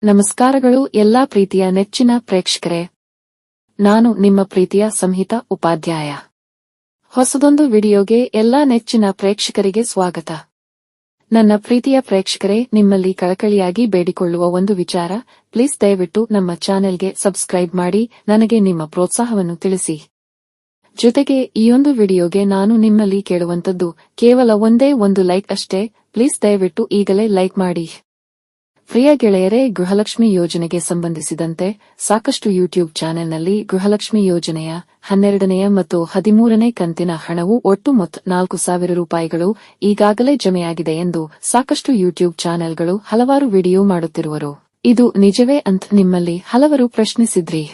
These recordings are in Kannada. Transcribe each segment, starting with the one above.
ನಮಸ್ಕಾರಗಳು ಎಲ್ಲಾ ಪ್ರೀತಿಯ ನೆಚ್ಚಿನ ಪ್ರೇಕ್ಷಕರೇ. ನಾನು ನಿಮ್ಮ ಪ್ರೀತಿಯ ಸಂಹಿತಾ ಉಪಾಧ್ಯಾಯ. ಹೊಸದೊಂದು ವಿಡಿಯೋಗೆ ಎಲ್ಲಾ ನೆಚ್ಚಿನ ಪ್ರೇಕ್ಷಕರಿಗೆ ಸ್ವಾಗತ. ನನ್ನ ಪ್ರೀತಿಯ ಪ್ರೇಕ್ಷಕರೇ, ನಿಮ್ಮಲ್ಲಿ ಕಳಕಳಿಯಾಗಿ ಬೇಡಿಕೊಳ್ಳುವ ಒಂದು ವಿಚಾರ, ಪ್ಲೀಸ್ ದಯವಿಟ್ಟು ನಮ್ಮ ಚಾನೆಲ್ಗೆ ಸಬ್ಸ್ಕ್ರೈಬ್ ಮಾಡಿ ನನಗೆ ನಿಮ್ಮ ಪ್ರೋತ್ಸಾಹವನ್ನು ತಿಳಿಸಿ. ಜೊತೆಗೆ ಈಯೊಂದು ವಿಡಿಯೋಗೆ ನಾನು ನಿಮ್ಮಲ್ಲಿ ಕೇಳುವಂತದ್ದು ಕೇವಲ ಒಂದೇ ಒಂದು ಲೈಕ್ ಅಷ್ಟೇ. ಪ್ಲೀಸ್ ದಯವಿಟ್ಟು ಈಗಲೇ ಲೈಕ್ ಮಾಡಿ. ಪ್ರಿಯ ಗೆಳೆಯರೇ, ಗೃಹಲಕ್ಷ್ಮಿ ಯೋಜನೆಗೆ ಸಂಬಂಧಿಸಿದಂತೆ ಸಾಕಷ್ಟು ಯೂಟ್ಯೂಬ್ ಚಾನೆಲ್ನಲ್ಲಿ ಗೃಹಲಕ್ಷ್ಮಿ ಯೋಜನೆಯ 12ನೇ ಮತ್ತು 13ನೇ ಕಂತಿನ ಹಣವು ಒಟ್ಟು ಮೊತ್ತ 4,000 ರೂಪಾಯಿಗಳು ಈಗಾಗಲೇ ಜಮೆಯಾಗಿದೆ ಎಂದು ಸಾಕಷ್ಟು ಯೂಟ್ಯೂಬ್ ಚಾನೆಲ್ಗಳು ಹಲವಾರು ವಿಡಿಯೋ ಮಾಡುತ್ತಿರುವರು. ಇದು ನಿಜವೇ ಅಂತ ನಿಮ್ಮಲ್ಲಿ ಹಲವರು ಪ್ರಶ್ನಿಸಿದ್ರಿ.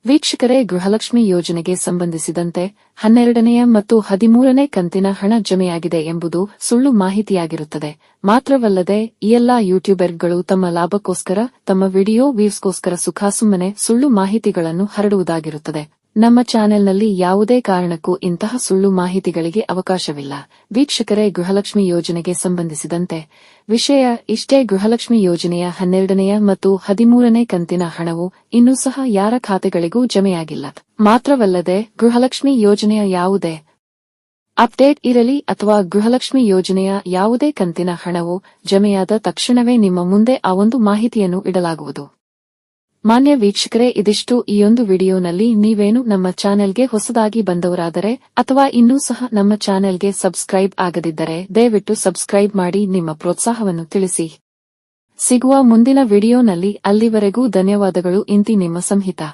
ವೀಕ್ಷಕರೇ, ಗೃಹಲಕ್ಷ್ಮಿ ಯೋಜನೆಗೆ ಸಂಬಂಧಿಸಿದಂತೆ 12ನೇ ಮತ್ತು 13ನೇ ಕಂತಿನ ಹಣ ಜಮೆಯಾಗಿದೆ ಎಂಬುದು ಸುಳ್ಳು ಮಾಹಿತಿಯಾಗಿರುತ್ತದೆ. ಮಾತ್ರವಲ್ಲದೆ ಈ ಎಲ್ಲಾ ಯೂಟ್ಯೂಬರ್ಗಳು ತಮ್ಮ ಲಾಭಕ್ಕೋಸ್ಕರ, ತಮ್ಮ ವಿಡಿಯೋ ವ್ಯೂಸ್ಗೋಸ್ಕರ ಸುಖಾಸುಮ್ಮನೆ ಸುಳ್ಳು ಮಾಹಿತಿಗಳನ್ನು ಹರಡುವುದಾಗಿರುತ್ತದೆ. ನಮ್ಮ ಚಾನೆಲ್ನಲ್ಲಿ ಯಾವುದೇ ಕಾರಣಕ್ಕೂ ಇಂತಹ ಸುಳ್ಳು ಮಾಹಿತಿಗಳಿಗೆ ಅವಕಾಶವಿಲ್ಲ. ವೀಕ್ಷಕರೇ, ಗೃಹಲಕ್ಷ್ಮಿ ಯೋಜನೆಗೆ ಸಂಬಂಧಿಸಿದಂತೆ ವಿಷಯ ಇಷ್ಟೇ. ಗೃಹಲಕ್ಷ್ಮಿ ಯೋಜನೆಯ 12ನೇ ಮತ್ತು 13ನೇ ಕಂತಿನ ಹಣವು ಇನ್ನೂ ಸಹ ಯಾರ ಖಾತೆಗಳಿಗೂ ಜಮೆಯಾಗಿಲ್ಲ. ಮಾತ್ರವಲ್ಲದೆ ಗೃಹಲಕ್ಷ್ಮಿ ಯೋಜನೆಯ ಯಾವುದೇ ಅಪ್ಡೇಟ್ ಇರಲಿ ಅಥವಾ ಗೃಹಲಕ್ಷ್ಮಿ ಯೋಜನೆಯ ಯಾವುದೇ ಕಂತಿನ ಹಣವು ಜಮೆಯಾದ ತಕ್ಷಣವೇ ನಿಮ್ಮ ಮುಂದೆ ಆ ಒಂದು ಮಾಹಿತಿಯನ್ನು ಇಡಲಾಗುವುದು. ಮಾನ್ಯ ವೀಕ್ಷಕರೇ, ಇದಿಷ್ಟು ಈಯೊಂದು ವಿಡಿಯೋನಲ್ಲಿ. ನೀವೇನು ನಮ್ಮ ಚಾನೆಲ್ಗೆ ಹೊಸದಾಗಿ ಬಂದವರಾದರೆ ಅಥವಾ ಇನ್ನೂ ಸಹ ನಮ್ಮ ಚಾನೆಲ್ಗೆ ಸಬ್ಸ್ಕ್ರೈಬ್ ಆಗದಿದ್ದರೆ ದಯವಿಟ್ಟು ಸಬ್ಸ್ಕ್ರೈಬ್ ಮಾಡಿ ನಿಮ್ಮ ಪ್ರೋತ್ಸಾಹವನ್ನು ತಿಳಿಸಿ. ಸಿಗುವ ಮುಂದಿನ ವಿಡಿಯೋನಲ್ಲಿ. ಅಲ್ಲಿವರೆಗೂ ಧನ್ಯವಾದಗಳು. ಇಂತಿ ನಿಮ್ಮ ಸಂಹಿತಾ.